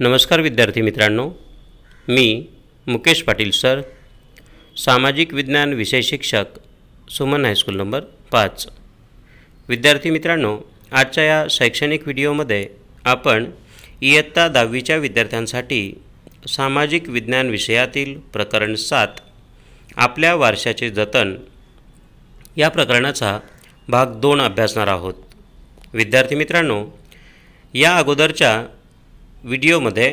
नमस्कार विद्यार्थी मित्रांनो, मी मुकेश पाटील सर, सामाजिक विज्ञान विषय शिक्षक, सुमन हायस्कूल नंबर 5। विद्यार्थी मित्रांनो, आजच्या या शैक्षणिक व्हिडिओमध्ये आपण इयत्ता 10वीच्या विद्यार्थ्यांसाठी सामाजिक विज्ञान विषयातील प्रकरण 7 आपल्या वारशाचे जतन या प्रकरणाचा भाग 2 अभ्यासणार आहोत। विद्यार्थी मित्रांनो, या अगोदरच्या व्हिडिओमध्ये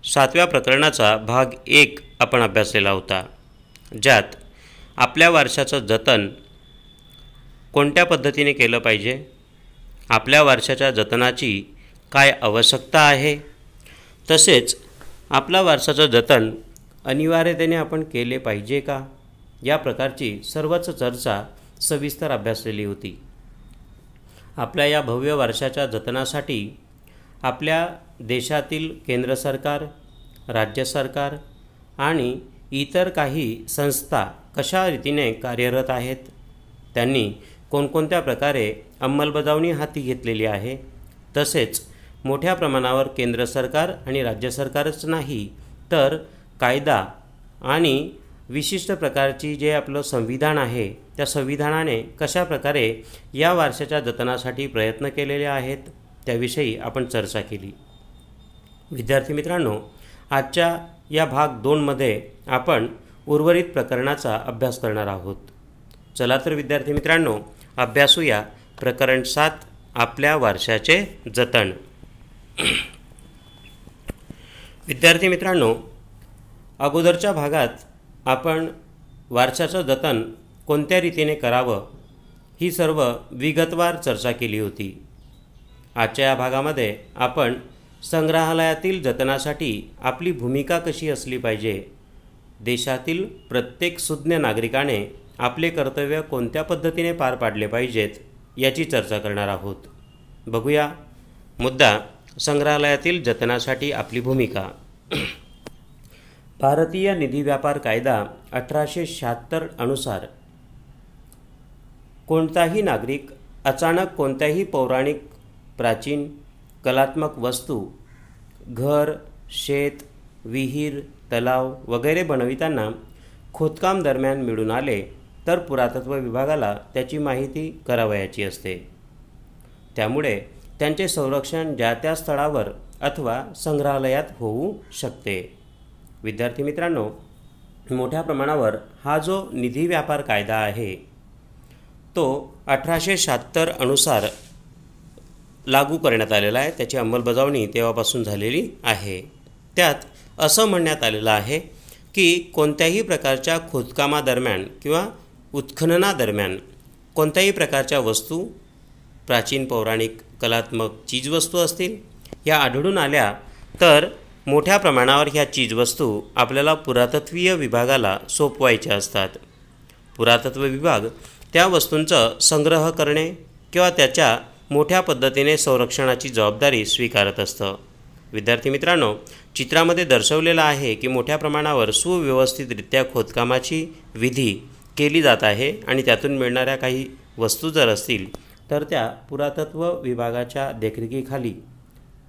7व्या प्रकरणाचा भाग 1 आपण अभ्यासलेला होता, ज्यात आपल्या वारशाचं जतन कोणत्या पद्धतीने केलं पाहिजे, आपल्या वारशाच्या जतनाची काय आवश्यकता आहे, तसेच आपल्या वारशाचं जतन अनिवार्यतेने आपण केले पाहिजे का, या प्रकारची सर्वच चर्चा सविस्तर अभ्यासलेली होती। आपल्या या भव्य वारशाच्या जतनासाठी आपल्या देशातील केंद्र सरकार, राज्य सरकार आणि इतर काही संस्था कशा रीतीने कार्यरत आहेत, त्यांनी कोणकोणत्या प्रकारे अंमलबजावणी हाती घेतलेली आहे, तसेच मोठ्या प्रमाणावर केंद्र सरकार आणि राज्य सरकारच नाही तर कायदा आणि विशिष्ट प्रकारची जे आपलं संविधान आहे त्या संविधानाने कशा प्रकारे या वारशाच्या जतनासाठी प्रयत्न केलेले आहेत त्याविषयी आपण चर्चा केली। विद्यार्थी मित्रांनो, आजच्या या भाग 2 मध्ये आपण उर्वरित प्रकरणाचा अभ्यास करणार आहोत। चला तर विद्यार्थी मित्रांनो, अभ्यासूया प्रकरण 7 आपल्या वारशाचे जतन। विद्यार्थी मित्रांनो, अगोदरच्या भागात आपण वारशाचं जतन कोणत्या रीतीने करावं ही सर्व विगतवार चर्चा केली होती। आजच्या या भागामध्ये आपण संग्रहालयातील जतनासाठी आपली भूमिका कशी असली पाहिजे, देशातील प्रत्येक सुज्ञ नागरिकाने आपले कर्तव्य कोणत्या पद्धतीने पार पाडले पाहिजेत याची चर्चा करणार आहोत। बघूया मुद्दा, संग्रहालयातील जतनासाठी आपली भूमिका। भारतीय निधी व्यापार कायदा 1876 अनुसार कोणताही नागरिक अचानक कोणत्याही पौराणिक, प्राचीन, कलात्मक वस्तू, घर, शेत, विहीर, तलाव वगैरे बनविताना खोदकाम दरम्यान मिळून आले तर पुरातत्व विभागाला त्याची माहिती करावयाची असते। त्यामुळे त्यांचे संरक्षण ज्या त्या स्थळावर अथवा संग्रहालयात होऊ शकते। विद्यार्थी मित्रांनो, मोठ्या प्रमाणावर हा जो निधी व्यापार कायदा आहे तो 1876 अनुसार लागू करण्यात आलेला आहे, त्याची अंमलबजावणी तेव्हापासून झालेली आहे। त्यात असं म्हणण्यात आलेलं आहे की कोणत्याही प्रकारच्या खोदकामादरम्यान किंवा उत्खननादरम्यान कोणत्याही प्रकारच्या वस्तू, प्राचीन, पौराणिक, कलात्मक चीजवस्तू असतील या आढळून आल्या तर मोठ्या प्रमाणावर ह्या चीजवस्तू आपल्याला पुरातत्वीय विभागाला सोपवायच्या असतात। पुरातत्व विभाग त्या वस्तूंचा संग्रह करणे किंवा त्याच्या मोठ्या पद्धतीने संरक्षणाची जबाबदारी स्वीकारत असतं। विद्यार्थी मित्रांनो, चित्रामध्ये दर्शवलेलं आहे की मोठ्या प्रमाणावर सुव्यवस्थितरित्या खोदकामाची विधी केली जात आहे आणि त्यातून मिळणाऱ्या काही वस्तू जर असतील तर त्या पुरातत्व विभागाच्या देखरेखीखाली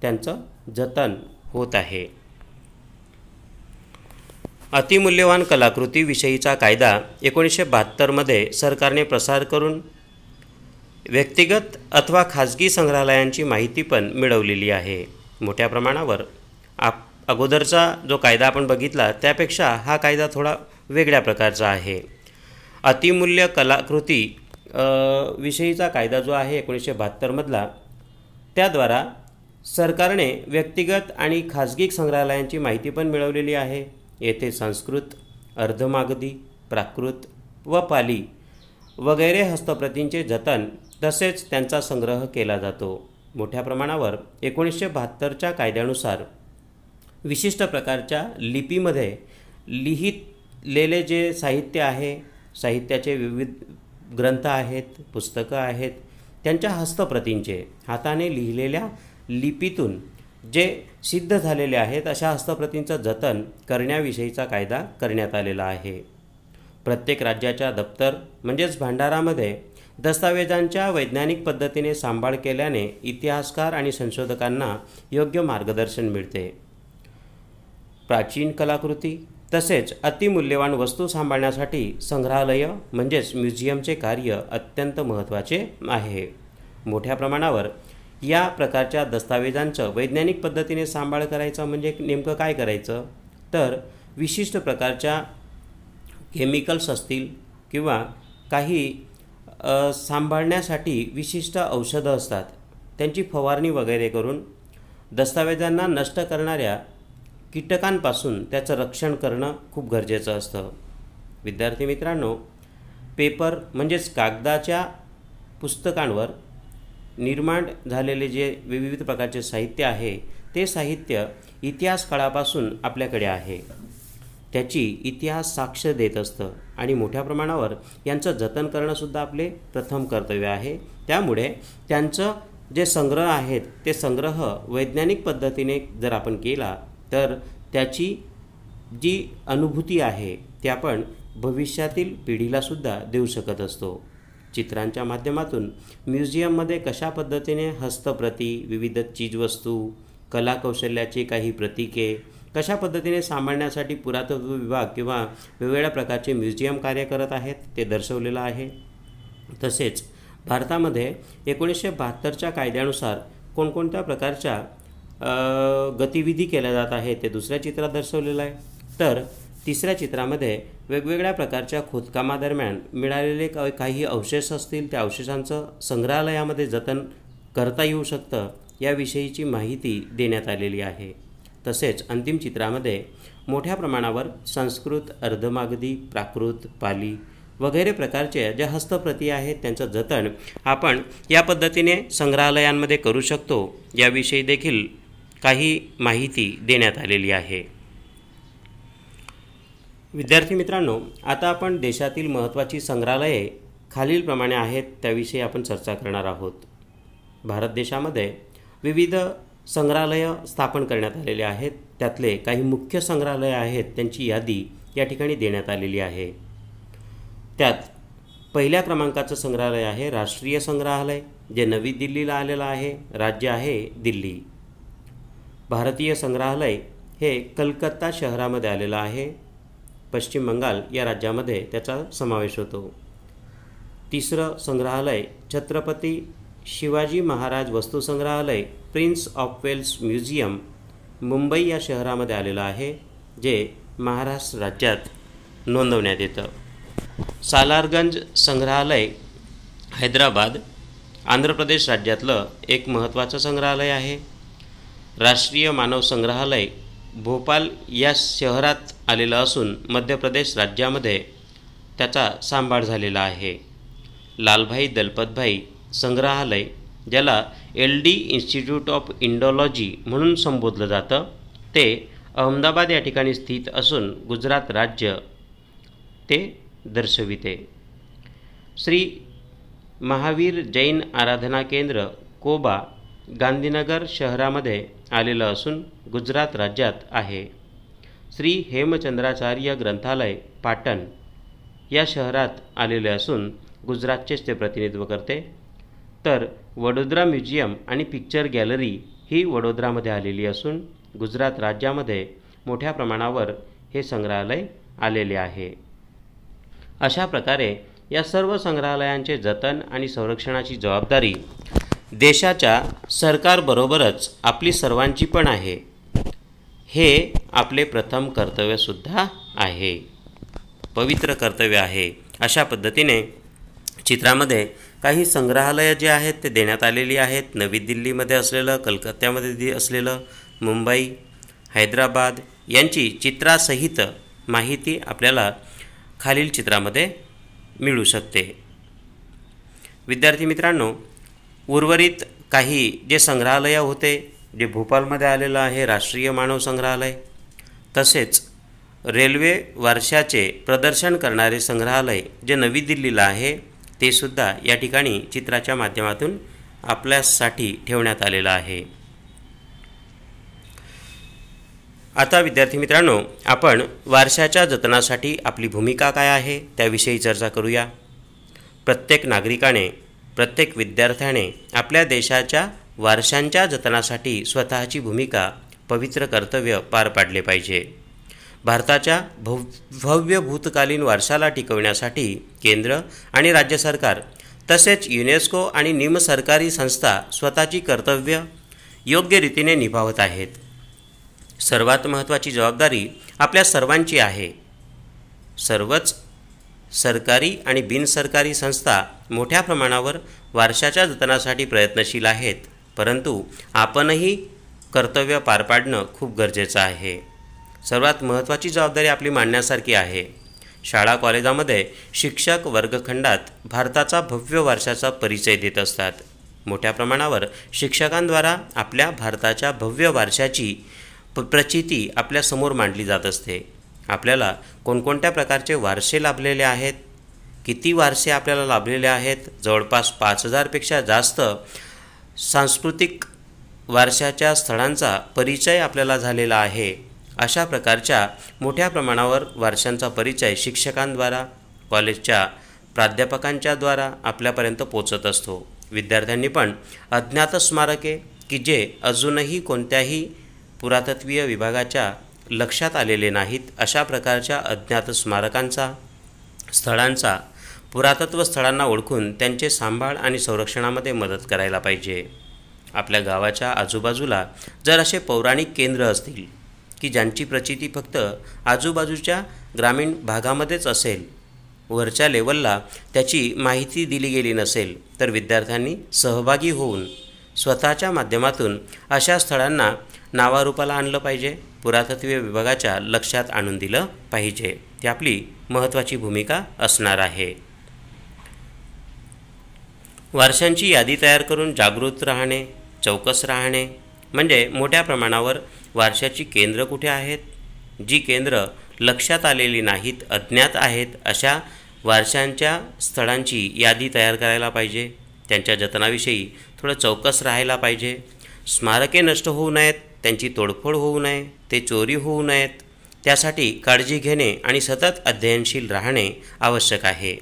त्यांचं जतन होत आहे। अतिमूल्यवान कलाकृतीविषयीचा कायदा 1972 मध्ये सरकारने प्रसार करून व्यक्तिगत अथवा खाजगी संग्रहालयांची माहिती पण मिळवलेली आहे। मोठ्या प्रमाणावर अगोदरचा जो कायदा आपण बघितला त्यापेक्षा हा कायदा थोडा वेगळ्या प्रकारचा आहे। अतिमूल्य कलाकृती विषयीचा कायदा जो आहे 1972 मधला, त्याद्वारा सरकारने व्यक्तिगत आणि खाजगी संग्रहालयांची माहिती पण मिळवलेली आहे। येथे संस्कृत, अर्धमागधी, प्राकृत व पाली वगैरे हस्तप्रतींचे जतन तसेच त्यांचा संग्रह केला जातो। मोठ्या प्रमाणावर 1972च्या कायद्यानुसार विशिष्ट प्रकारच्या लिपीमध्ये लिहिलेले जे साहित्य आहे, साहित्याचे विविध ग्रंथ आहेत, पुस्तकं आहेत, त्यांच्या हस्तप्रतींचे हाताने लिहिलेल्या लिपीतून जे सिद्ध झालेले आहेत अशा हस्तप्रतींचं जतन करण्याविषयीचा कायदा करण्यात आलेला आहे। प्रत्येक राज्याच्या दप्तर म्हणजेच भांडारामध्ये दस्तावेजांच्या वैज्ञानिक पद्धतीने सांभाळ केल्याने इतिहासकार आणि संशोधकांना योग्य मार्गदर्शन मिळते. प्राचीन कलाकृती तसेच अतिमूल्यवान वस्तू सांभाळण्यासाठी संग्रहालय म्हणजेच म्युझियमचे कार्य अत्यंत महत्त्वाचे आहे. मोठ्या प्रमाणावर या प्रकारच्या दस्तावेजांचं वैज्ञानिक पद्धतीने सांभाळ करायचं म्हणजे नेमकं काय करायचं, तर विशिष्ट प्रकारच्या केमिकल्स असतील किंवा काही सांभाळण्यासाठी विशिष्ट औषधं असतात, त्यांची फवारणी वगैरे करून दस्तावेजांना नष्ट करणाऱ्या कीटकांपासून त्याचं रक्षण करणं खूप गरजेचं असतं. विद्यार्थी मित्रांनो, पेपर म्हणजेच कागदाच्या पुस्तकांवर निर्माण झालेले जे विविध प्रकारचे साहित्य आहे ते साहित्य इतिहास काळापासून आपल्याकडे आहे. त्याची इतिहास साक्ष देत असतं आणि मोठ्या प्रमाणावर यांचं जतन करणंसुद्धा आपले प्रथम कर्तव्य आहे. त्यामुळे त्यांचं जे संग्रह आहेत ते संग्रह वैज्ञानिक पद्धतीने जर आपण केला तर त्याची जी अनुभूती आहे ती आपण भविष्यातील पिढीलासुद्धा देऊ शकत असतो. चित्रांच्या माध्यमातून म्युझियममध्ये कशा पद्धतीने हस्तप्रती, विविध चीजवस्तू, कलाकौशल्याची काही प्रतीके कशा पद्धतीने सांभाळण्यासाठी पुरातत्व विभाग किंवा वेगवेगळ्या प्रकारचे म्युझियम कार्य करत आहेत ते दर्शवलेलं आहे. तसेच भारतामध्ये 1972च्या कायद्यानुसार कोणकोणत्या प्रकारच्या गतिविधी केल्या जात आहेत ते दुसऱ्या चित्रात दर्शवलेलं आहे. तर तिसऱ्या चित्रामध्ये वेगवेगळ्या प्रकारच्या खोदकामादरम्यान मिळालेले काही अवशेष असतील त्या अवशेषांचं संग्रहालयामध्ये जतन करता येऊ शकतं याविषयीची माहिती देण्यात आलेली आहे. तसेच अंतिम चित्रामध्ये मोठ्या प्रमाणावर संस्कृत, अर्धमागधी, प्राकृत, पाली वगैरे प्रकारचे ज्या हस्तप्रती आहेत त्यांचं जतन आपण या पद्धतीने संग्रहालयांमध्ये करू शकतो याविषयी देखील काही माहिती देण्यात आलेली आहे. विद्यार्थी मित्रांनो, आता आपण देशातील महत्त्वाची संग्रहालये खालीलप्रमाणे आहेत त्याविषयी आपण चर्चा करणार आहोत. भारत देशामध्ये विविध संग्रहालय स्थापन करण्यात आलेले आहेत. त्यातले काही मुख्य संग्रहालय आहेत त्यांची यादी या ठिकाणी देण्यात आलेली आहे. त्यात पहिल्या क्रमांकाचं संग्रहालय आहे राष्ट्रीय संग्रहालय, जे नवी दिल्लीला आलेलं आहे. राज्य आहे दिल्ली. भारतीय संग्रहालय हे कलकत्ता शहरामध्ये आलेलं आहे. पश्चिम बंगाल या राज्यामध्ये त्याचा समावेश होतो. तिसरं संग्रहालय Chhatrapati Shivaji Maharaj Vastu Sangrahalaya, prince of Wales museum, Mumbai या शहरामध्ये आलेलं आहे, जे महाराष्ट्र राज्यात नोंदवण्यात येतं. सालारगंज संग्रहालय हैदराबाद, आंध्र प्रदेश राज्यातलं एक महत्त्वाचं संग्रहालय आहे. राष्ट्रीय मानव संग्रहालय भोपाल या शहरात आलेलं असून मध्य प्रदेश राज्यामध्ये त्याचा सांभाळ झालेला आहे. लालभाई दलपतभाई संग्रहालय, ज्याला LD इन्स्टिट्यूट ऑफ इंडॉलॉजी म्हणून संबोधलं जातं, ते अहमदाबाद या ठिकाणी स्थित असून गुजरात राज्य ते दर्शविते. श्री महावीर जैन आराधना केंद्र कोबा गांधीनगर शहरामध्ये आलेलं असून गुजरात राज्यात आहे. श्री हेमचंद्राचार्य ग्रंथालय पाटण या शहरात आलेले असून गुजरातचेच ते प्रतिनिधित्व करते. तर वडोदरा म्युझियम आणि पिक्चर गॅलरी ही वडोदरामध्ये आलेली असून गुजरात राज्यामध्ये मोठ्या प्रमाणावर हे संग्रहालय आलेले आहे. अशा प्रकारे या सर्व संग्रहालयांचे जतन आणि संरक्षणाची जबाबदारी देशाच्या सरकारबरोबरच आपली सर्वांची पण आहे. हे आपले प्रथम कर्तव्यसुद्धा आहे, पवित्र कर्तव्य आहे. अशा पद्धतीने चित्रामध्ये काही संग्रहालय जे आहेत ते देण्यात आलेली आहेत. नवी दिल्लीमध्ये असलेलं, कलकत्त्यामध्ये असलेलं, मुंबई, हैदराबाद यांची चित्रासहित माहिती आपल्याला खालील चित्रामध्ये मिळू शकते. विद्यार्थी मित्रांनो, उर्वरित काही जे संग्रहालय होते जे भोपाळमध्ये आलेलं आहे राष्ट्रीय मानव संग्रहालय, तसेच रेल्वे वारशाचे प्रदर्शन करणारे संग्रहालय जे नवी दिल्लीला आहे ते सुद्धा या ठिकाणी चित्राच्या माध्यमातून आपल्यासाठी ठेवण्यात आलेलं आहे. आता विद्यार्थी मित्रांनो, आपण वारशाच्या जतनासाठी आपली भूमिका काय आहे त्याविषयी चर्चा करूया. प्रत्येक नागरिकाने, प्रत्येक विद्यार्थ्याने आपल्या देशाच्या वारशांच्या जतनासाठी स्वतःची भूमिका, पवित्र कर्तव्य पार पाडले पाहिजे. भारताच्या भव्य भूतकालीन वारशाला टिकवण्यासाठी केंद्र आणि राज्य सरकार तसेच युनेस्को आणि निमसरकारी संस्था स्वतःची कर्तव्य योग्य रीतीने निभावत आहेत. सर्वात महत्त्वाची जबाबदारी आपल्या सर्वांची आहे. सर्वच सरकारी आणि बिनसरकारी संस्था मोठ्या प्रमाणावर वारशाच्या जतनासाठी प्रयत्नशील आहेत, परंतु आपणही कर्तव्य पार पाडणं खूप गरजेचं आहे. सर्वात महत्त्वाची जबाबदारी आपली मांडण्यासारखी आहे. शाळा कॉलेजामध्ये शिक्षक वर्गखंडात भारताचा भव्य वारशाचा परिचय देत असतात. मोठ्या प्रमाणावर शिक्षकांद्वारा आपल्या भारताच्या भव्य वारशाची प्रचिती आपल्यासमोर मांडली जात असते. आपल्याला कोणकोणत्या प्रकारचे वारसे लाभलेले आहेत, किती वारसे आपल्याला लाभलेले आहेत, जवळपास 5000पेक्षा जास्त सांस्कृतिक वारशाच्या स्थळांचा परिचय आपल्याला झालेला आहे. अशा प्रकारच्या मोठ्या प्रमाणावर वारशांचा परिचय शिक्षकांद्वारा, कॉलेजच्या प्राध्यापकांच्याद्वारा आपल्यापर्यंत पोचत असतो. विद्यार्थ्यांनी पण अज्ञात स्मारके की जे अजूनही कोणत्याही पुरातत्वीय विभागाच्या लक्षात आलेले नाहीत, अशा प्रकारच्या अज्ञात स्मारकांचा, स्थळांचा, पुरातत्व स्थळांना ओळखून त्यांचे सांभाळ आणि संरक्षणामध्ये मदत करायला पाहिजे. आपल्या गावाच्या आजूबाजूला जर असे पौराणिक केंद्र असतील की ज्यांची प्रचिती फक्त आजूबाजूच्या ग्रामीण भागामध्येच असेल, वरच्या लेवलला त्याची माहिती दिली गेली नसेल, तर विद्यार्थ्यांनी सहभागी होऊन स्वतःच्या माध्यमातून अशा स्थळांना नावारूपाला आणलं पाहिजे, पुरातत्वीय विभागाच्या लक्षात आणून दिलं पाहिजे. ती आपली महत्त्वाची भूमिका असणार आहे. वारशांची यादी तयार करून जागृत राहणे, चौकस राहणे, म्हणजे मोठ्या प्रमाणावर वारशाची केंद्र कुठे आहेत, जी केंद्र लक्षात आलेली नाहीत, अज्ञात आहेत, अशा वारशांच्या स्थळांची यादी तयार करायला पाहिजे. त्यांच्या जतनाविषयी थोडं चौकस राहायला पाहिजे. स्मारके नष्ट होऊ नयेत, त्यांची तोडफोड होऊ नये, ते चोरी होऊ नयेत, त्यासाठी काळजी घेणे आणि सतत अध्ययनशील राहणे आवश्यक आहे.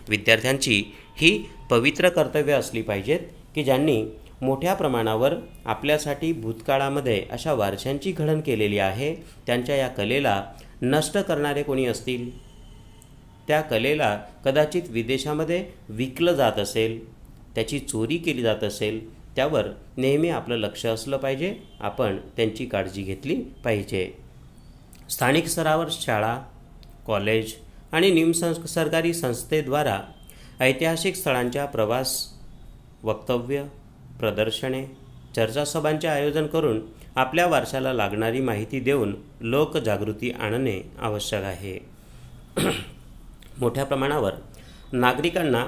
विद्यार्थ्यांची ही पवित्र कर्तव्य असली पाहिजेत की ज्यांनी मोठ्या प्रमाणावर आपल्यासाठी भूतकाळामध्ये अशा वारशांची घडण केलेली आहे. त्यांच्या या कलेला नष्ट करणारे कोणी असतील, त्या कलेला कदाचित विदेशामध्ये विकलं जात असेल, त्याची चोरी केली जात असेल, त्यावर नेहमी आपलं लक्ष असलं पाहिजे. आपण त्यांची काळजी घेतली पाहिजे. स्थानिक स्तरावर शाळा, कॉलेज आणि निमसरकारी संस्थेद्वारा ऐतिहासिक स्थळांच्या प्रवास, वक्तव्य, प्रदर्शने, चर्चासभांचे आयोजन करून आपल्या वारशाला लागणारी माहिती देऊन लोकजागृती आणणे आवश्यक आहे. मोठ्या प्रमाणावर नागरिकांना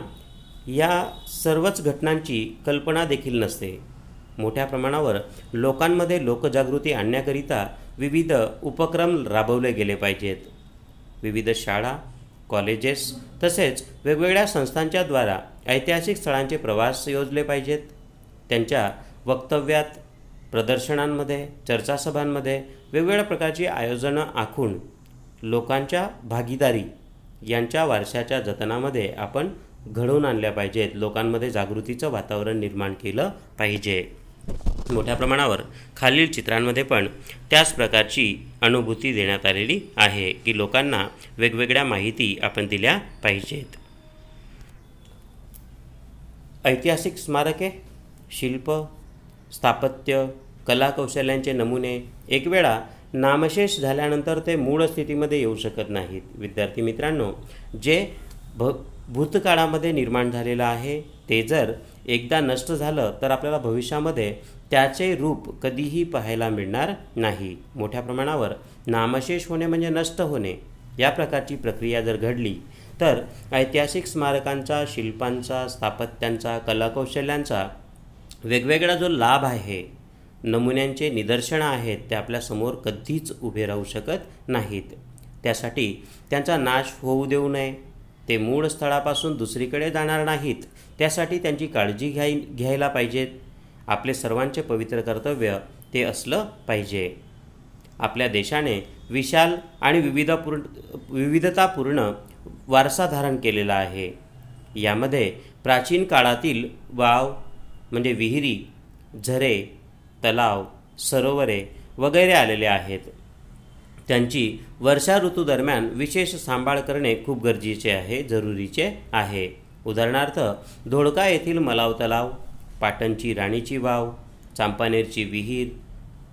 या सर्वच घटनांची कल्पना देखील नसते. मोठ्या प्रमाणावर लोकांमध्ये लोकजागृती आणण्याकरिता विविध उपक्रम राबवले गेले पाहिजेत. विविध शाळा, कॉलेजेस तसेच वेगवेगळ्या संस्थांच्याद्वारा ऐतिहासिक स्थळांचे प्रवास योजले पाहिजेत. त्यांच्या वक्तव्यात, प्रदर्शनांमध्ये, चर्चासभांमध्ये वेगवेगळ्या प्रकारची आयोजनं आखून लोकांच्या भागीदारी यांच्या वारशाच्या जतनामध्ये आपण घडवून आणल्या पाहिजेत. लोकांमध्ये जागृतीचं वातावरण निर्माण केलं पाहिजे. मोठ्या प्रमाणावर खालील चित्रांमध्ये पण त्याच प्रकारची अनुभूती देण्यात आलेली आहे की लोकांना वेगवेगळ्या माहिती आपण दिल्या पाहिजेत. ऐतिहासिक स्मारके, शिल्प, स्थापत्य, कलाकौशल्यांचे नमुने एक वेळा नामशेष झाल्यानंतर ते मूळ स्थितीमध्ये येऊ शकत नाहीत. विद्यार्थी मित्रांनो, जे भूतकाळामध्ये निर्माण झालेलं आहे ते जर एकदा नष्ट झालं तर आपल्याला भविष्यामध्ये त्याचे रूप कधीही पाहायला मिळणार नाही. मोठ्या प्रमाणावर नामशेष होणे म्हणजे नष्ट होणे, या प्रकारची प्रक्रिया जर घडली तर ऐतिहासिक स्मारकांचा, शिल्पांचा, स्थापत्यांचा, कलाकौशल्यांचा वेगवेगळा जो लाभ आहे, नमुन्यांचे निदर्शनं आहेत, ते आपल्यासमोर कधीच उभे राहू शकत नाहीत. त्यासाठी त्यांचा नाश होऊ देऊ नये. ते मूळ स्थळापासून दुसरीकडे जाणार नाहीत, त्यासाठी त्यांची काळजी घ्यायला पाहिजेत. आपले सर्वांचे पवित्र कर्तव्य ते असलं पाहिजे. आपल्या देशाने विशाल आणि विविधतापूर्ण वारसा धारण केलेला आहे. यामध्ये प्राचीन काळातील वाव म्हणजे विहिरी, झरे, तलाव, सरोवरे वगैरे आलेले आहेत. त्यांची वर्षा ऋतूदरम्यान विशेष सांभाळ करणे खूप गरजेचे आहे, जरुरीचे आहे. उदाहरणार्थ धोडका येथील मलाव तलाव, पाटणची राणीची वाव, चांपानेरची विहीर,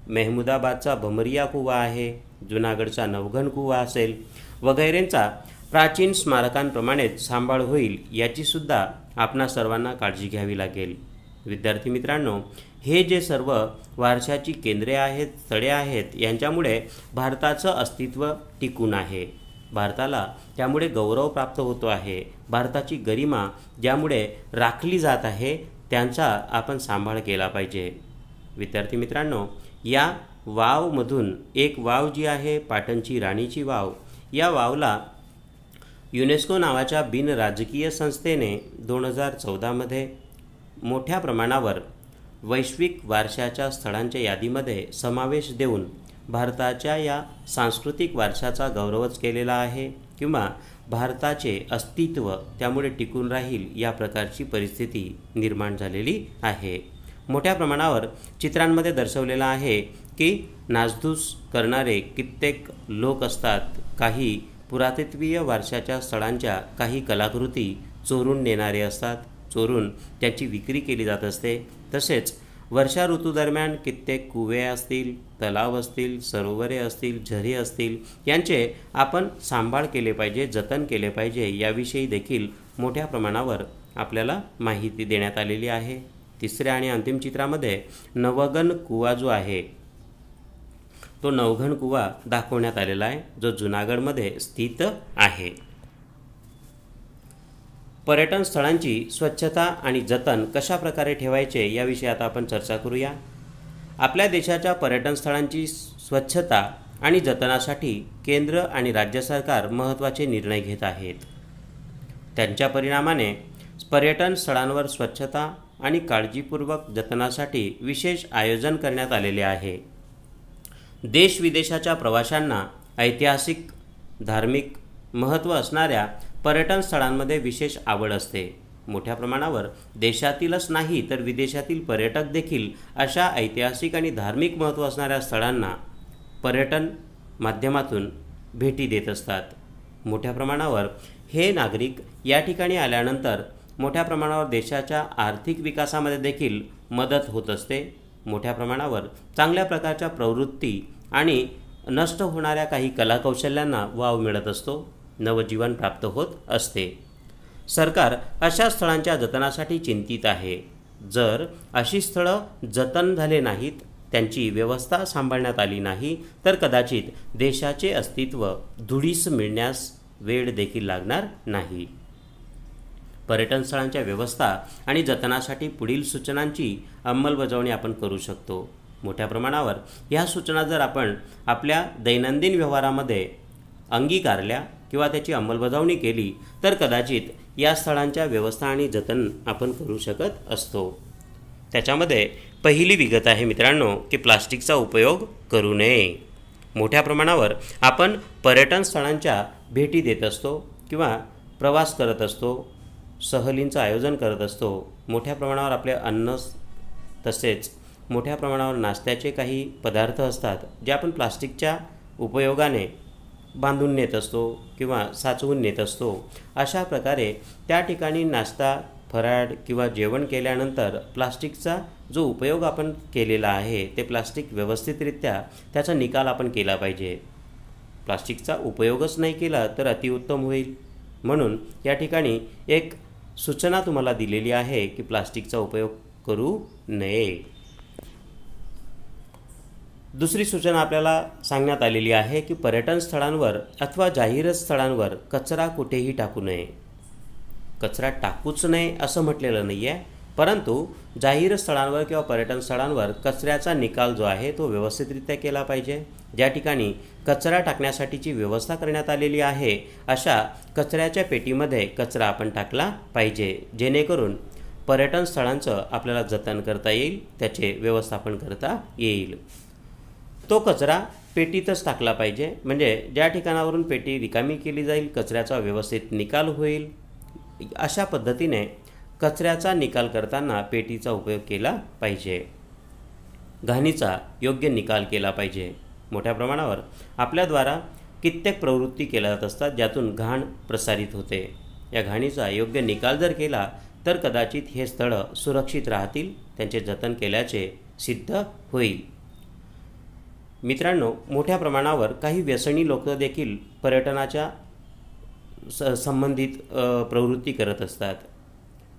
मेहमुदाबादचा भमरिया कुवा आहे, जुनागडचा नवघण कुवा असेल वगैरेंचा प्राचीन स्मारकांप्रमाणेच सांभाळ होईल याचीसुद्धा आपणा सर्वांना काळजी घ्यावी लागेल. विद्यार्थी मित्रांनो, हे जे सर्व वारशाची केंद्रे आहेत, स्थळे आहेत, यांच्यामुळे भारताचं अस्तित्व टिकून आहे. भारताला त्यामुळे गौरव प्राप्त होतो आहे. भारताची गरिमा ज्यामुळे राखली जात आहे त्यांचा आपण सांभाळ केला पाहिजे. विद्यार्थी मित्रांनो, या वावमधून एक वाव जी आहे पाटणची राणीची वाव, या वावला युनेस्को नावाच्या बिनराजकीय संस्थेने 2014मध्ये मोठ्या प्रमाणावर वैश्विक वारशाच्या स्थळांच्या यादीमध्ये समावेश देऊन भारताच्या या सांस्कृतिक वारशाचा गौरवच केलेला आहे किंवा भारताचे अस्तित्व त्यामुळे टिकून राहील या प्रकारची परिस्थिती निर्माण झालेली आहे. मोठ्या प्रमाणावर चित्रांमध्ये दर्शवलेलं आहे की नासधूस करणारे कित्येक लोक असतात. काही पुरातत्वीय वारशाच्या स्थळांच्या काही कलाकृती चोरून नेणारे असतात, चोरून त्याची विक्री केली जात असते. तसेच वर्षा ऋतूदरम्यान कित्येक कुवे असतील, तलाव असतील, सरोवरे असतील, झरे असतील, यांचे आपण सांभाळ केले पाहिजे, जतन केले पाहिजे याविषयी देखील मोठ्या प्रमाणावर आपल्याला माहिती देण्यात आलेली आहे. तिसऱ्या आणि अंतिम चित्रामध्ये नवघण कुवा जो आहे तो नवघण कुवा दाखवण्यात आलेला आहे, जो जुनागडमध्ये स्थित आहे. पर्यटन स्थळांची स्वच्छता आणि जतन कशा प्रकारे ठेवायचे याविषयी आता आपण चर्चा करूया. आपल्या देशाच्या पर्यटन स्थळांची स्वच्छता आणि जतनासाठी केंद्र आणि राज्य सरकार महत्त्वाचे निर्णय घेत आहेत. त्यांच्या परिणामाने पर्यटन स्थळांवर स्वच्छता आणि काळजीपूर्वक जतनासाठी विशेष आयोजन करण्यात आलेले आहे. देशविदेशाच्या प्रवाशांना ऐतिहासिक, धार्मिक महत्त्व असणाऱ्या पर्यटन स्थळांमध्ये विशेष आवड असते. मोठ्या प्रमाणावर देशातीलच नाही तर विदेशातील पर्यटक देखील अशा ऐतिहासिक आणि धार्मिक महत्त्व असणाऱ्या स्थळांना पर्यटन माध्यमातून भेटी देत असतात. मोठ्या प्रमाणावर हे नागरिक या ठिकाणी आल्यानंतर मोठ्या प्रमाणावर देशाच्या आर्थिक विकासामध्ये देखील मदत होत असते. मोठ्या प्रमाणावर चांगल्या प्रकारच्या प्रवृत्ती आणि नष्ट होणाऱ्या काही कलाकौशल्यांना वाव मिळत असतो, नवजीवन प्राप्त होत असते. सरकार अशा स्थळांच्या जतनासाठी चिंतित आहे. जर अशी स्थळं जतन झाले नाहीत, त्यांची व्यवस्था सांभाळण्यात आली नाही तर कदाचित देशाचे अस्तित्व धुळीस मिळण्यास वेळ देखील लागणार नाही. पर्यटन स्थळांच्या व्यवस्था आणि जतनासाठी पुढील सूचनांची अंमलबजावणी आपण करू शकतो. मोठ्या प्रमाणावर ह्या सूचना जर आपण आपल्या दैनंदिन व्यवहारामध्ये अंगीकारल्या किंवा त्याची अंमलबजावणी केली तर कदाचित या स्थळांच्या व्यवस्था आणि जतन आपण करू शकत असतो. त्याच्यामध्ये पहिली विगत आहे मित्रांनो की प्लास्टिकचा उपयोग करू नये. मोठ्या प्रमाणावर आपण पर्यटन स्थळांच्या भेटी देत असतो किंवा प्रवास करत असतो, सहलींचं आयोजन करत असतो. मोठ्या प्रमाणावर आपले अन्न तसेच मोठ्या प्रमाणावर नाश्त्याचे काही पदार्थ असतात जे आपण प्लास्टिकच्या उपयोगाने बांधून नेत असतो किंवा साचवून नेत असतो. अशा प्रकारे त्या ठिकाणी नाश्ता, फराळ किंवा जेवण केल्यानंतर प्लास्टिकचा जो उपयोग आपण केलेला आहे ते प्लास्टिक व्यवस्थितरित्या त्याचा निकाल आपण केला पाहिजे. प्लास्टिकचा उपयोगच नाही केला तर अतिउत्तम होईल. म्हणून या ठिकाणी एक सूचना तुम्हाला दिलेली आहे की प्लास्टिकचा उपयोग करू नये. दुसरी सूचना आपल्याला सांगण्यात आलेली आहे की पर्यटन स्थळांवर अथवा जाहीर स्थळांवर कचरा कुठेही टाकू नये. कचरा टाकूच नये असं म्हटलेलं नाही आहे, परंतु जाहीर स्थळांवर किंवा पर्यटन स्थळांवर कचऱ्याचा निकाल जो आहे तो व्यवस्थितरित्या केला पाहिजे. ज्या ठिकाणी कचरा टाकण्यासाठीची व्यवस्था करण्यात आलेली आहे अशा कचऱ्याच्या पेटीमध्ये कचरा आपण टाकला पाहिजे, जेणेकरून पर्यटन स्थळांचं आपल्याला जतन करता येईल, त्याचे व्यवस्थापन करता येईल. तो कचरा पेटीतच टाकला पाहिजे, म्हणजे ज्या ठिकाणावरून पेटी रिकामी केली जाईल कचऱ्याचा व्यवस्थित निकाल होईल अशा पद्धतीने कचऱ्याचा निकाल करताना पेटीचा उपयोग केला पाहिजे. घाणीचा योग्य निकाल केला पाहिजे. मोठ्या प्रमाणावर आपल्याद्वारा कित्येक प्रवृत्ती केल्या जात असतात ज्यातून घाण प्रसारित होते. या घाणीचा योग्य निकाल जर केला तर कदाचित हे स्थळं सुरक्षित राहतील, त्यांचे जतन केल्याचे सिद्ध होईल. मित्रांनो, मोठ्या प्रमाणावर काही व्यसनी लोक देखील पर्यटनाच्या संबंधित प्रवृत्ती करत असतात.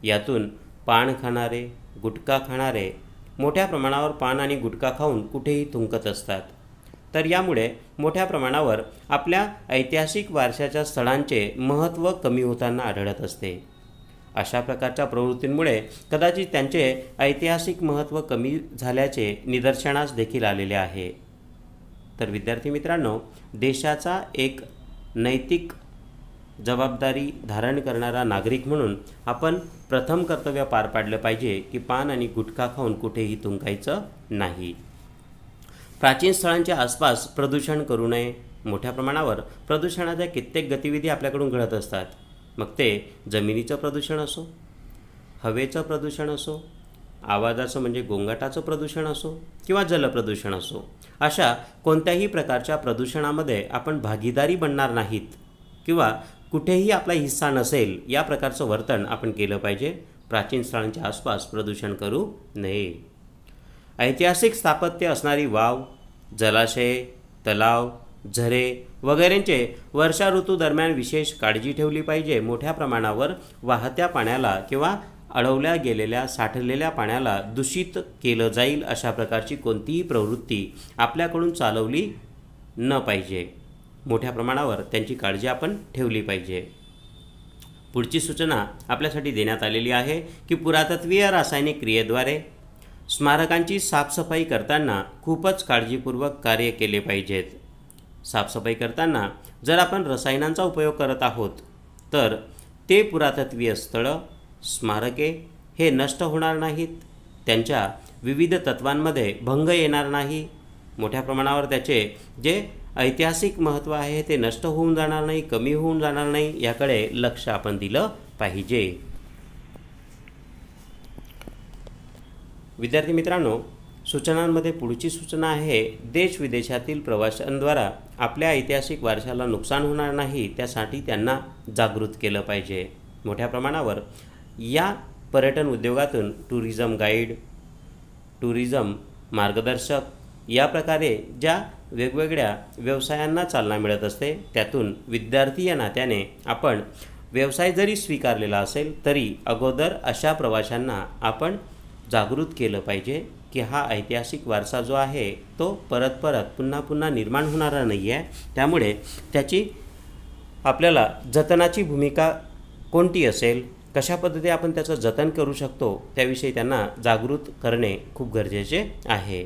यातून पान खाणारे, गुटखा खाणारे मोठ्या प्रमाणावर पान आणि गुटखा खाऊन कुठेही थुंकत असतात. तर यामुळे मोठ्या प्रमाणावर आपल्या ऐतिहासिक वारशाच्या स्थळांचे महत्त्व कमी होताना आढळत असते. अशा प्रकारच्या प्रवृत्तींमुळे कदाचित त्यांचे ऐतिहासिक महत्त्व कमी झाल्याचे निदर्शनास देखील आलेले आहे. तर विद्यार्थी मित्रांनो, देशाचा एक नैतिक जबाबदारी धारण करणारा नागरिक म्हणून आपण प्रथम कर्तव्य पार पाडलं पाहिजे की पान आणि गुटखा खाऊन कुठेही थुंकायचं नाही. प्राचीन स्थळांच्या आसपास प्रदूषण करू नये. मोठ्या प्रमाणावर प्रदूषणाच्या कित्येक गतिविधी आपल्याकडून घडत असतात. मग ते जमिनीचं प्रदूषण असो, हवेचं प्रदूषण असो, आवाजाचं म्हणजे गोंगाटाचं प्रदूषण असो किंवा जलप्रदूषण असो, अशा कोणत्याही प्रकारच्या प्रदूषणामध्ये आपण भागीदारी बनणार नाहीत किंवा कुठेही आपला हिस्सा नसेल या प्रकारचं वर्तन आपण केलं पाहिजे. प्राचीन स्थळांच्या आसपास प्रदूषण करू नये. ऐतिहासिक स्थापत्य असणारी वाव, जलाशये, तलाव, झरे वगैरेंचे वर्षा ऋतू दरम्यान विशेष काळजी ठेवली पाहिजे. मोठ्या प्रमाणावर वाहत्या पाण्याला किंवा अडवल्या गेलेल्या साठलेल्या पाण्याला दूषित केलं जाईल अशा प्रकारची कोणतीही प्रवृत्ती आपल्याकडून चालवली न पाहिजे. मोठ्या प्रमाणावर त्यांची काळजी आपण ठेवली पाहिजे. पुढची सूचना आपल्यासाठी देण्यात आलेली आहे की पुरातत्वीय रासायनिक क्रियेद्वारे स्मारकांची साफसफाई करताना खूपच काळजीपूर्वक कार्य केले पाहिजेत. साफसफाई करताना जर आपण रसायनांचा उपयोग करत आहोत तर ते पुरातत्वीय स्थळं, स्मारके हे नष्ट होणार नाहीत, त्यांच्या विविध तत्वांमध्ये भंग येणार नाही. मोठ्या प्रमाणावर त्याचे जे ऐतिहासिक महत्त्व आहे ते नष्ट होऊन जाणार नाही, कमी होऊन जाणार नाही, याकडे लक्ष आपण दिलं पाहिजे. विद्यार्थी मित्रांनो, सूचनांमध्ये पुढची सूचना आहे, देश विदेशातील प्रवाशांद्वारा आपल्या ऐतिहासिक वारशाला नुकसान होणार नाही त्यासाठी त्यांना जागृत केलं पाहिजे. मोठ्या प्रमाणावर या पर्यटन उद्योगातून टुरिझम गाईड, टुरिझम मार्गदर्शक या प्रकारे ज्या वेगवेगळ्या व्यवसायांना चालना मिळत असते त्यातून विद्यार्थी या नात्याने आपण व्यवसाय जरी स्वीकारलेला असेल तरी अगोदर अशा प्रवाशांना आपण जागृत केलं पाहिजे की हा ऐतिहासिक वारसा जो आहे तो परत पुन्हा पुन्हा निर्माण होणारा नाही आहे. त्यामुळे त्याची आपल्याला जतनाची भूमिका कोणती असेल, कशा पद्धतीने आपण त्याचं जतन करू शकतो त्याविषयी त्यांना जागृत करणे खूप गरजेचे आहे.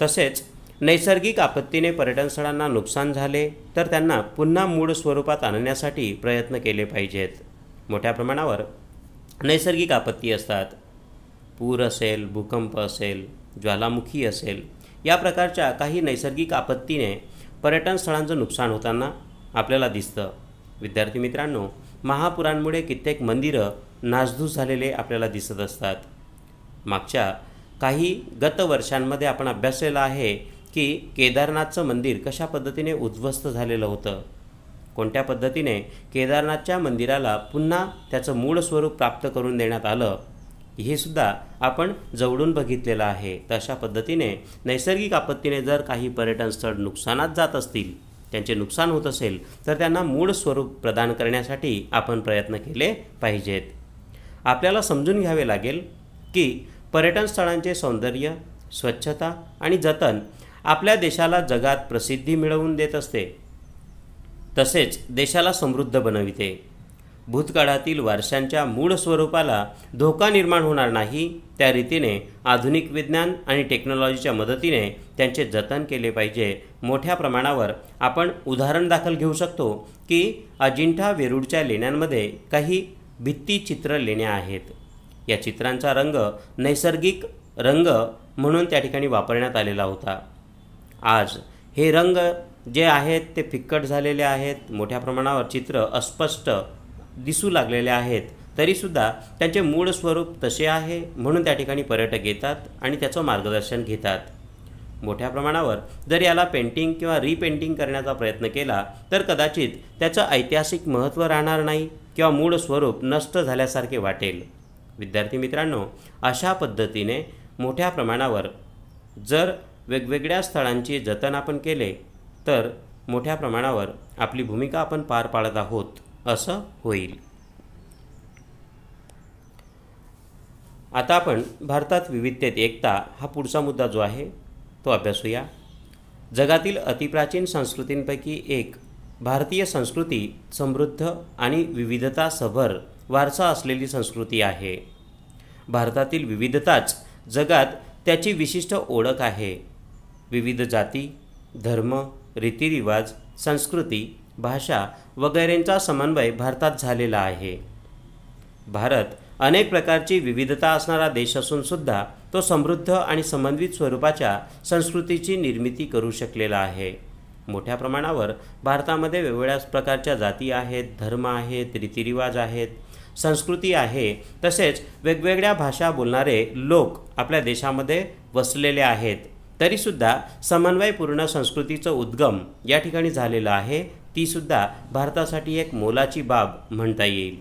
तसेच नैसर्गिक आपत्तीने पर्यटन स्थळांना नुकसान झाले तर त्यांना पुन्हा मूळ स्वरूपात आणण्यासाठी प्रयत्न केले पाहिजेत. मोठ्या प्रमाणावर नैसर्गिक आपत्ती असतात. पूर असेल, भूकंप असेल, ज्वालामुखी असेल, या प्रकारच्या काही नैसर्गिक आपत्तीने पर्यटन स्थळांचं नुकसान होताना आपल्याला दिसतं. विद्यार्थी मित्रांनो, महापुरांमुळे कित्येक मंदिरं नासधूस झालेले आपल्याला दिसत असतात. मागच्या काही गत वर्षांमध्ये आपण अभ्यासलेलं आहे की केदारनाथचं मंदिर कशा पद्धतीने उद्ध्वस्त झालेलं होतं, कोणत्या पद्धतीने केदारनाथच्या मंदिराला पुन्हा त्याचं मूळ स्वरूप प्राप्त करून देण्यात आलं हे सुद्धा आपण जवळून बघितलेलं आहे. तर अशा पद्धतीने नैसर्गिक आपत्तीने जर काही पर्यटन स्थळ नुकसानात जात असतील, त्यांचे नुकसान होत असेल तर त्यांना मूळ स्वरूप प्रदान करण्यासाठी आपण प्रयत्न केले पाहिजेत. आपल्याला समजून घ्यावे लागेल की पर्यटन स्थळांचे सौंदर्य, स्वच्छता आणि जतन आपल्या देशाला जगात प्रसिद्धी मिळवून देत असते, तसेच देशाला समृद्ध बनविते. भूतकाळातील वारशांच्या मूळ स्वरूपाला धोका निर्माण होणार नाही त्या रीतीने आधुनिक विज्ञान आणि टेक्नॉलॉजीच्या मदतीने त्यांचे जतन केले पाहिजे. मोठ्या प्रमाणावर आपण उदाहरण दाखल घेऊ शकतो की अजिंठा वेरूळच्या लेण्यांमध्ये काही भित्तिचित्र लेण्या आहेत. या चित्रांचा रंग नैसर्गिक रंग म्हणून त्या ठिकाणी वापरण्यात आलेला होता. आज हे रंग जे आहेत ते फिक्कट झालेले आहेत. मोठ्या प्रमाणावर चित्र अस्पष्ट दिसू लागलेले आहेत, तरीसुद्धा त्यांचे मूळ स्वरूप तसे आहे म्हणून त्या ठिकाणी पर्यटक येतात आणि त्याचं मार्गदर्शन घेतात. मोठ्या प्रमाणावर जर याला पेंटिंग किंवा रिपेंटिंग करण्याचा प्रयत्न केला तर कदाचित त्याचं ऐतिहासिक महत्त्व राहणार नाही किंवा मूळ स्वरूप नष्ट झाल्यासारखे वाटेल. विद्यार्थी मित्रांनो, अशा पद्धतीने मोठ्या प्रमाणावर जर वेगवेगळ्या स्थळांचे जतन आपण केले तर मोठ्या प्रमाणावर आपली भूमिका आपण पार पाडत आहोत असं होईल. आता आपण भारतात विविधतेत एकता हा पुढचा मुद्दा जो आहे तो अभ्यासूया. जगातील अतिप्राचीन संस्कृतींपैकी एक भारतीय संस्कृती समृद्ध आणि विविधतासभर वारसा असलेली संस्कृती आहे. भारतातील विविधताच जगात त्याची विशिष्ट ओळख आहे. विविध जाती, धर्म, रीतिरिवाज, संस्कृती, भाषा वगैरेंचा समन्वय भारतात झालेला आहे. भारत अनेक प्रकारची विविधता असणारा देश असूनसुद्धा तो समृद्ध आणि समन्वित स्वरूपाच्या संस्कृतीची निर्मिती करू शकलेला आहे. मोठ्या प्रमाणावर भारतामध्ये वेगवेगळ्या प्रकारच्या जाती आहेत, धर्म आहेत, रीतिरिवाज आहेत, संस्कृती आहे, तसेच वेगवेगळ्या भाषा बोलणारे लोक आपल्या देशामध्ये वसलेले आहेत. तरीसुद्धा समन्वयपूर्ण संस्कृतीचं उद्गम या ठिकाणी झालेलं आहे. तीसुद्धा भारतासाठी एक मोलाची बाब म्हणता येईल.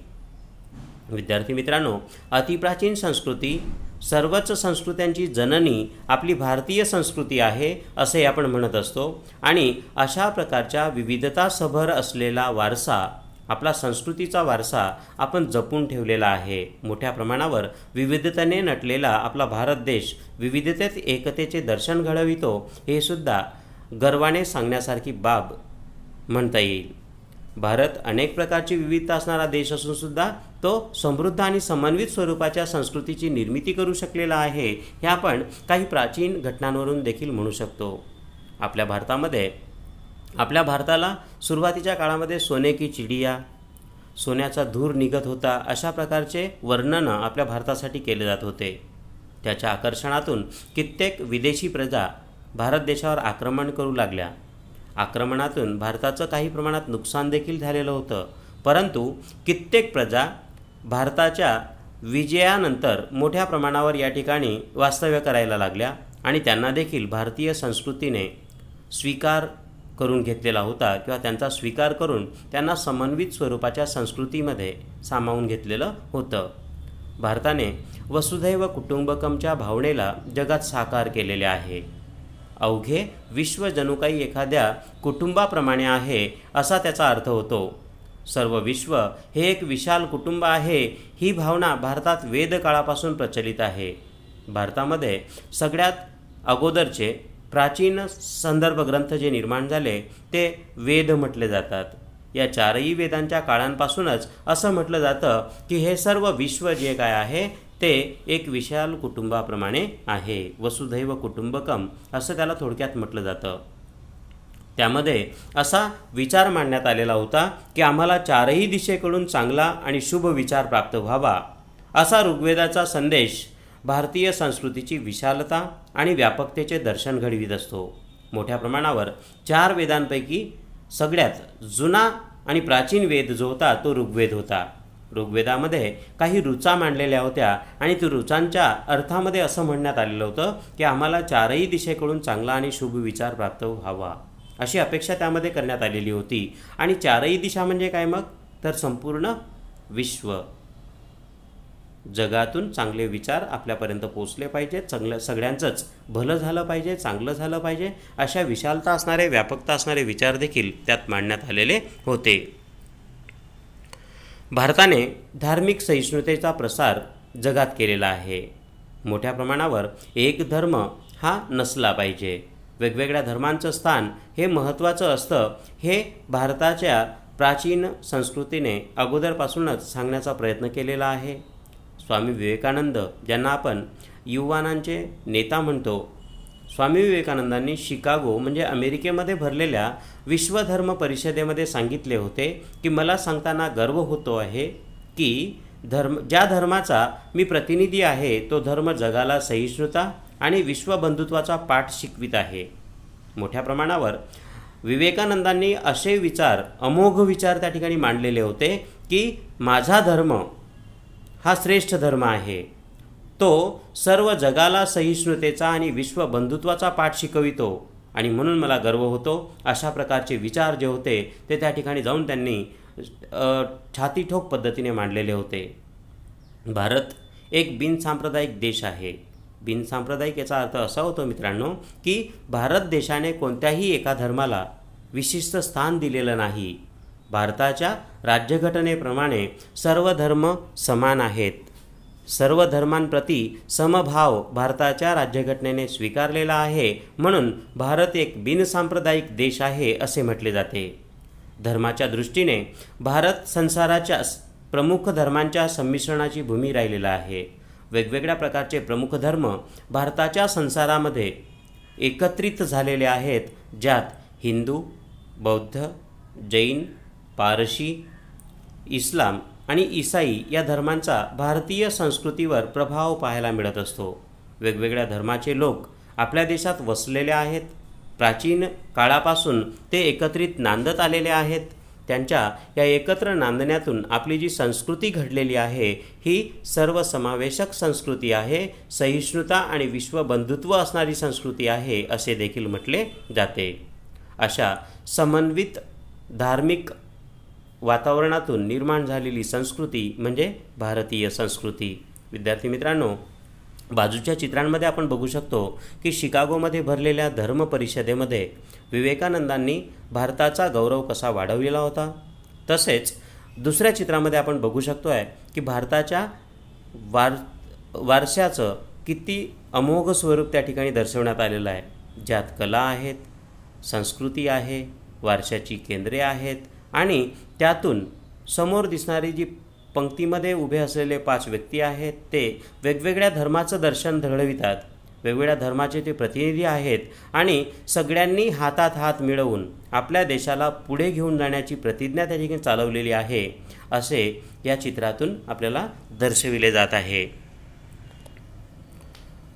विद्यार्थी मित्रांनो, अतिप्राचीन संस्कृती, सर्वच संस्कृत्यांची जननी आपली भारतीय संस्कृती आहे असे आपण म्हणत असतो. आणि अशा प्रकारच्या विविधतासभर असलेला वारसा, आपला संस्कृतीचा वारसा आपण जपून ठेवलेला आहे. मोठ्या प्रमाणावर विविधतेने नटलेला आपला भारत देश विविधतेत एकतेचे दर्शन घडवितो, हे सुद्धा गर्वाने सांगण्यासारखी बाब म्हणता येईल. भारत अनेक प्रकारची विविधता असणारा देश असूनसुद्धा तो समृद्ध आणि समन्वित स्वरूपाच्या संस्कृतीची निर्मिती करू शकलेला आहे. हे आपण काही प्राचीन घटनांवरून देखील म्हणू शकतो. आपल्या भारताला सुरुवातीच्या काळामध्ये सोने की चिडिया, सोन्याचा धूर निघत होता, अशा प्रकारचे वर्णन आपल्या भारतासाठी केले जात होते. त्याच्या आकर्षणातून कित्येक विदेशी प्रजा भारत देशावर आक्रमण करू लागल्या. आक्रमणातून भारताचं काही प्रमाणात नुकसान देखील झालेलं होतं, परंतु कित्येक प्रजा भारताच्या विजयानंतर मोठ्या प्रमाणावर या ठिकाणी वास्तव्य करायला लागल्या आणि त्यांना देखील भारतीय संस्कृतीने स्वीकार करून घेतलेला होता किंवा त्यांचा स्वीकार करून त्यांना समन्वित स्वरूपाच्या संस्कृतीमध्ये सामावून घेतलेलं होतं. भारताने वसुधैव कुटुंबकमच्या भावनेला जगात साकार केलेले आहे. अवघे विश्व जणू काही एखाद्या कुटुंबाप्रमाणे आहे असा त्याचा अर्थ होतो. सर्व विश्व हे एक विशाल कुटुंब आहे, ही भावना भारतात वेदकाळापासून प्रचलित आहे. भारतामध्ये सगळ्यात अगोदरचे प्राचीन संदर्भ ग्रंथ जे निर्माण झाले ते वेद म्हटले जातात. या चारही वेदांच्या काळांपासूनच असं म्हटलं जातं की हे सर्व विश्व जे काय आहे ते एक विशाल कुटुंबाप्रमाणे आहे. वसुधैव कुटुंबकम असं त्याला थोडक्यात म्हटलं जातं. त्यामध्ये असा विचार मांडण्यात आलेला होता की आम्हाला चारही दिशेकडून चांगला आणि शुभ विचार प्राप्त व्हावा, असा ऋग्वेदाचा संदेश भारतीय संस्कृतीची विशालता आणि व्यापकतेचे दर्शन घडवित असतो. मोठ्या प्रमाणावर 4 वेदांपैकी सगळ्यात जुना आणि प्राचीन वेद जो होता तो ऋग्वेद होता. ऋग्वेदामध्ये काही ऋचा मांडलेल्या होत्या आणि त्या ऋचांच्या अर्थामध्ये असं म्हणण्यात आलेलं होतं की आम्हाला चारही दिशेकडून चांगला आणि शुभ विचार प्राप्त व्हावा, अशी अपेक्षा त्यामध्ये करण्यात आलेली होती. आणि चारही दिशा म्हणजे काय मग, तर संपूर्ण विश्व, जगातून चांगले विचार आपल्यापर्यंत पोचले पाहिजेत, सगळ्यांचंच भलं झालं पाहिजे, चांगलं झालं पाहिजे, अशा विशालता असणारे, व्यापकता असणारे विचार देखील त्यात मांडण्यात आलेले होते. भारताने धार्मिक सहिष्णुतेचा प्रसार जगात केलेला आहे. मोठ्या प्रमाणावर एक धर्म हा नसला पाहिजे, वेगवेगळ्या धर्मांचं स्थान हे महत्त्वाचं असतं, हे भारताच्या प्राचीन संस्कृतीने अगोदरपासूनच सांगण्याचा प्रयत्न केलेला आहे. स्वामी विवेकानंद, ज्यांना आपण युवानांचे नेता म्हणतो, स्वामी विवेकानंदांनी शिकागो म्हणजे अमेरिकेमध्ये भरलेल्या विश्वधर्म परिषदेमध्ये सांगितले होते की मला सांगताना गर्व होतो आहे की ज्या धर्माचा मी प्रतिनिधी आहे तो धर्म जगाला सहिष्णुता आणि विश्वबंधुत्वाचा पाठ शिकवित आहे. मोठ्या प्रमाणावर विवेकानंदांनी असे विचार, अमोघ विचार त्या ठिकाणी मांडलेले होते की माझा धर्म हा श्रेष्ठ धर्म आहे, तो सर्व जगाला सहिष्णुतेचा आणि विश्व बंधुत्वाचा पाठ शिकवितो आणि म्हणून मला गर्व होतो, अशा प्रकारचे विचार जे होते ते त्या ठिकाणी जाऊन त्यांनी छातीठोक पद्धतीने मांडलेले होते. भारत एक बिनसांप्रदायिक देश आहे. बिनसांप्रदायिक याचा अर्थ असा होतो मित्रांनो की भारत देशाने कोणत्याही एका धर्माला विशिष्ट स्थान दिलेलं नाही. भारताच्या राज्यघटनेप्रमाणे सर्व धर्म समान आहेत. सर्व धर्मांप्रती समभाव भारताच्या राज्यघटनेने स्वीकारलेला आहे. म्हणून भारत एक बिनसांप्रदायिक देश आहे असे म्हटले जाते. धर्माच्या दृष्टीने भारत संसाराच्या प्रमुख धर्मांच्या संमिश्रणाची भूमी राहिलेला आहे. वेगवेगळ्या प्रकारचे प्रमुख धर्म भारताच्या संसारामध्ये एकत्रित झालेले आहेत, ज्यात हिंदू, बौद्ध, जैन, पारशी, इस्लाम आणि ईसाई या धर्मांचा भारतीय संस्कृतीवर प्रभाव पाहायला मिळत असतो. वेगवेगळ्या धर्माचे लोक आपल्या देशात वसलेले आहेत. प्राचीन काळापासून ते एकत्रित नांदत आलेले आहेत. त्यांच्या या एकत्र नांदण्यातून आपली जी संस्कृती घडलेली आहे ही सर्वसमावेशक संस्कृती आहे, सहिष्णुता आणि विश्वबंधुत्व असणारी संस्कृती आहे असे देखील म्हटले जाते. अशा समन्वित धार्मिक वातावरणातून निर्माण झालेली संस्कृती म्हणजे भारतीय संस्कृती. विद्यार्थी मित्रांनो, बाजूच्या चित्रांमध्ये आपण बघू शकतो की शिकागोमध्ये भरलेल्या धर्म परिषदेमध्ये विवेकानंदांनी भारताचा गौरव कसा वाढवलेला होता. तसेच दुसऱ्या चित्रामध्ये आपण बघू शकतो आहे की भारताच्या वारशाचं किती अमोघ स्वरूप त्या ठिकाणी दर्शवण्यात आलेलं आहे, ज्यात कला आहेत, संस्कृती आहे, वारशाची केंद्रे आहेत आणि त्यातून समोर दिसणारी जी पंक्तीमध्ये उभे असलेले 5 व्यक्ती आहेत ते वेगवेगळ्या धर्माचं दर्शन घडवितात. वेगवेगळ्या धर्माचे ते प्रतिनिधी आहेत आणि सगळ्यांनी हातात हात मिळवून आपल्या देशाला पुढे घेऊन जाण्याची प्रतिज्ञा त्या ठिकाणी चालवलेली आहे असे या चित्रातून आपल्याला दर्शविले जात आहे.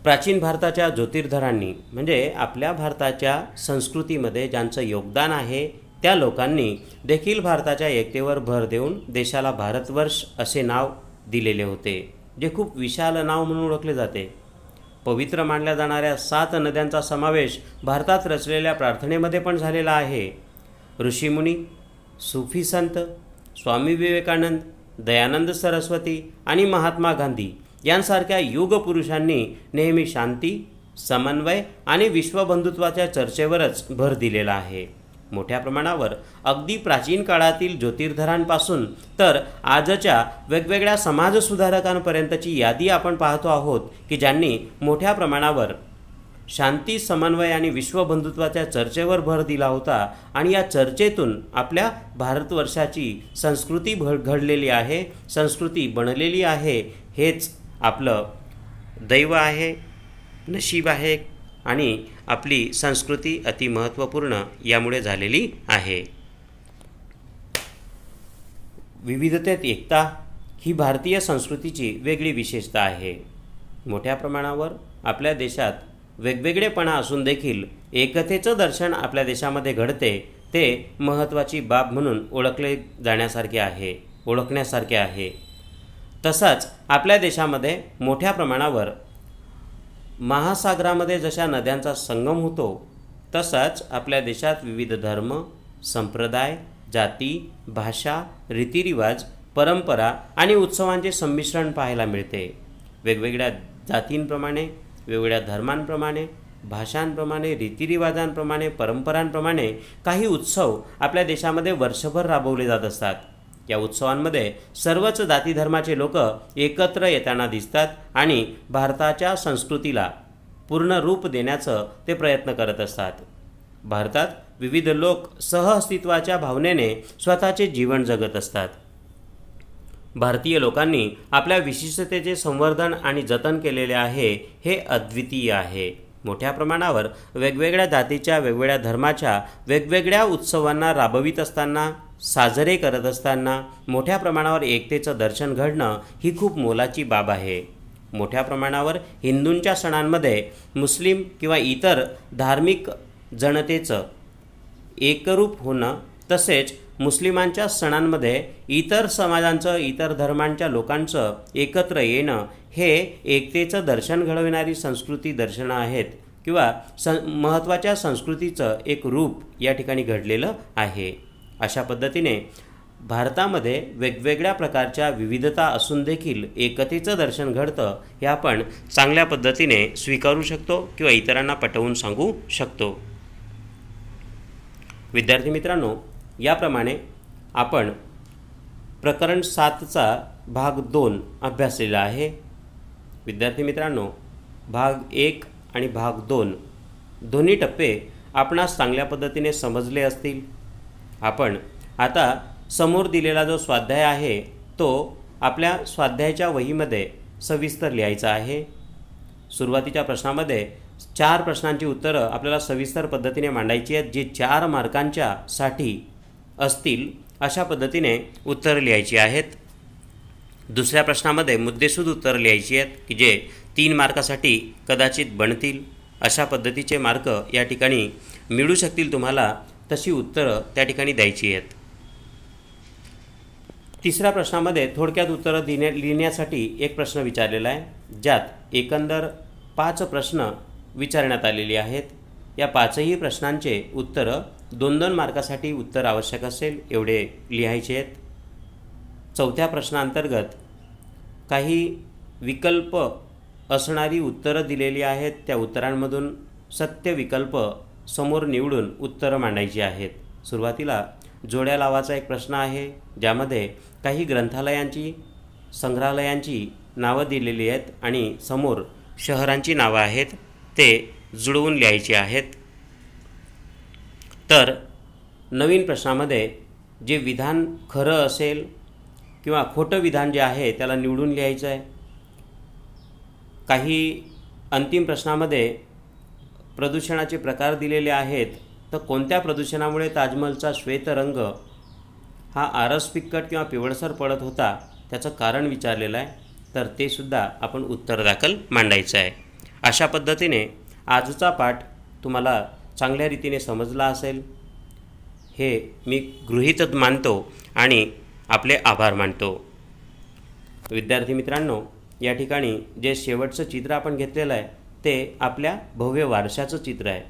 प्राचीन भारताच्या ज्योतिर्धरांनी म्हणजे आपल्या भारताच्या संस्कृतीमध्ये ज्यांचं योगदान आहे त्या लोकांनी देखील भारताच्या एकतेवर भर देऊन देशाला भारतवर्ष असे नाव दिलेले होते, जे खूप विशाल नाव म्हणून ओळखले जाते. पवित्र मानल्या जाणाऱ्या 7 नद्यांचा समावेश भारतात रचलेल्या प्रार्थनेमध्ये पण झालेला आहे. ऋषीमुनी, सुफी संत, स्वामी विवेकानंद, दयानंद सरस्वती आणि महात्मा गांधी यांसारख्या युगपुरुषांनी नेहमी शांती, समन्वय आणि विश्वबंधुत्वाच्या चर्चेवरच भर दिलेला आहे. मोठ्या प्रमाणावर अगदी प्राचीन काळातील ज्योतिर्धरांपासून तर आजच्या वेगवेगळ्या समाजसुधारकांपर्यंतची यादी आपण पाहतो आहोत की ज्यांनी मोठ्या प्रमाणावर शांती, समन्वय आणि विश्वबंधुत्वाच्या चर्चेवर भर दिला होता आणि या चर्चेतून आपल्या भारतवर्षाची संस्कृती घडलेली आहे, संस्कृती बनलेली आहे. हेच आपलं दैव आहे, नशीब आहे आणि आपली संस्कृती अति महत्त्वपूर्ण यामुळे झालेली आहे. विविधतेत एकता ही भारतीय संस्कृतीची वेगळी विशेषता आहे. मोठ्या प्रमाणावर आपल्या देशात वेगवेगळेपणा असून देखील एकतेचं दर्शन आपल्या देशामध्ये घडते, ते महत्त्वाची बाब म्हणून ओळखण्यासारखे आहे. तसाच आपल्या देशामध्ये मोठ्या प्रमाणावर महासागरामध्ये जशा नद्यांचा संगम होतो तसाच आपल्या देशात विविध धर्म, संप्रदाय, जाती, भाषा, रीतिरिवाज, परंपरा आणि उत्सवांचे संमिश्रण पाहायला मिळते. वेगवेगळ्या जातींप्रमाणे, वेगवेगळ्या धर्मांप्रमाणे, भाषांप्रमाणे, रीतिरिवाजांप्रमाणे, परंपरांप्रमाणे काही उत्सव आपल्या देशामध्ये वर्षभर राबवले जात असतात. या उत्सवांमध्ये सर्वच जाती धर्माचे लोक एकत्र येताना दिसतात आणि भारताच्या संस्कृतीला पूर्ण रूप देण्याचं ते प्रयत्न करत असतात. भारतात विविध लोक सहअस्तित्वाच्या भावनेने स्वतःचे जीवन जगत असतात. भारतीय लोकांनी आपल्या विशिष्टतेचे संवर्धन आणि जतन केलेले आहे, हे अद्वितीय आहे. मोठ्या प्रमाणावर वेगवेगळ्या जातीच्या, वेगवेगळ्या धर्माच्या वेगवेगळ्या उत्सवांना राबवित असताना, साजरे करत असताना मोठ्या प्रमाणावर एकतेचं दर्शन घडणं ही खूप मोलाची बाब आहे. मोठ्या प्रमाणावर हिंदूंच्या सणांमध्ये मुस्लिम किंवा इतर धार्मिक जनतेचं एकरूप होणं, तसेच मुस्लिमांच्या सणांमध्ये इतर समाजांचं, इतर धर्मांच्या लोकांचं एकत्र येणं हे एकतेचं दर्शन घडविणारी संस्कृती दर्शनं आहेत किंवा महत्त्वाच्या संस्कृतीचं एक रूप या ठिकाणी घडलेलं आहे। अशा पद्धतीने भारतामध्ये वेगवेगळ्या प्रकारच्या विविधता असून देखील एकतेचं दर्शन घडतं हे आपण चांगल्या पद्धतीने स्वीकारू शकतो किंवा इतरांना पटवून सांगू शकतो। विद्यार्थी मित्रांनो, याप्रमाणे आपण प्रकरण 7चा भाग 2 अभ्यासलेला आहे। विद्यार्थी मित्रांनो, भाग 1 आणि भाग 2 दोन्ही टप्पे आपणास चांगल्या पद्धतीने समजले असतील। आपण आता समोर दिलेला जो स्वाध्याय आहे तो आपल्या स्वाध्यायाच्या वहीमध्ये सविस्तर लिहायचा आहे। सुरुवातीच्या प्रश्नामध्ये 4 प्रश्नांची उत्तरं आपल्याला सविस्तर पद्धतीने मांडायची आहेत, जे 4 मार्कांच्या साठी असतील अशा पद्धतीने उत्तरं लिहायची आहेत। दुसऱ्या प्रश्नामध्ये मुद्देसूद उत्तरं लिहायची आहेत की जे 3 मार्कासाठी कदाचित बनतील, अशा पद्धतीचे मार्क या ठिकाणी मिळू शकतील तुम्हाला, तशी उत्तरं त्या ठिकाणी द्यायची आहेत। तिसऱ्या प्रश्नामध्ये थोडक्यात उत्तरं लिहिण्यासाठी एक प्रश्न विचारलेला आहे, ज्यात एकंदर 5 प्रश्न विचारण्यात आलेले आहेत। या 5ही प्रश्नांचे उत्तरं 2-2 मार्कासाठी उत्तर आवश्यक असेल एवढे लिहायचे आहेत। चौथ्या प्रश्नांतर्गत काही विकल्प असणारी उत्तरं दिलेली आहेत, त्या उत्तरांमधून सत्य विकल्प समोर निवडून उत्तरं मांडायची आहेत। सुरुवातीला जोड्या लावाचा एक प्रश्न आहे, ज्यामध्ये काही ग्रंथालयांची, संग्रहालयांची नावं दिलेली आहेत आणि समोर शहरांची नावं आहेत, ते जुळवून लिहायची आहेत। तर नवीन प्रश्नामध्ये जे विधान खरं असेल किंवा खोटं विधान जे आहे त्याला निवडून लिहायचं आहे। काही अंतिम प्रश्नामध्ये प्रदूषणाचे प्रकार दिलेले आहेत, तर कोणत्या प्रदूषणामुळे ताजमहलचा श्वेत रंग हा आरस फिक्कट किंवा पिवळसर पडत होता त्याचं कारण विचारलेलं आहे, तर ते सुद्धा आपण उत्तर दाखल मांडायचं आहे। अशा पद्धतीने आजचा पाठ तुम्हाला चांगल्या रीतीने समजला असेल हे मी गृहीत मानतो आणि आपले आभार मानतो। विद्यार्थी मित्रांनो, या ठिकाणी जे शेवटचं चित्र आपण घेतलेलं आहे ते आपल्या भव्य वारशाचं चित्र आहे।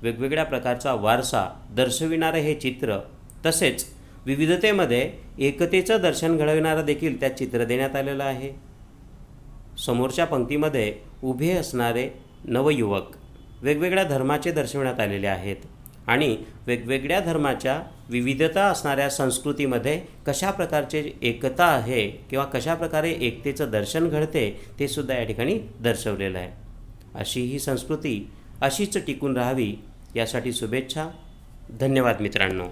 वेगवेगळ्या प्रकारचा वारसा दर्शविणारं हे चित्र, तसेच विविधतेमध्ये एकतेचं दर्शन घडविणारं देखील त्यात चित्र देण्यात आलेलं आहे। समोरच्या पंक्तीमध्ये उभे असणारे नवयुवक वेगवेगळ्या धर्माचे दर्शविण्यात आलेले आहेत आणि वेगवेगळ्या धर्माच्या विविधता असणाऱ्या संस्कृतीमध्ये कशा प्रकारचे एकता आहे किंवा कशा प्रकारे एकतेचं दर्शन घडते ते सुद्धा या ठिकाणी दर्शवलेलं आहे। अशी ही संस्कृती अशीच टिकून राहावी यासाठी शुभेच्छा। धन्यवाद मित्रांनो।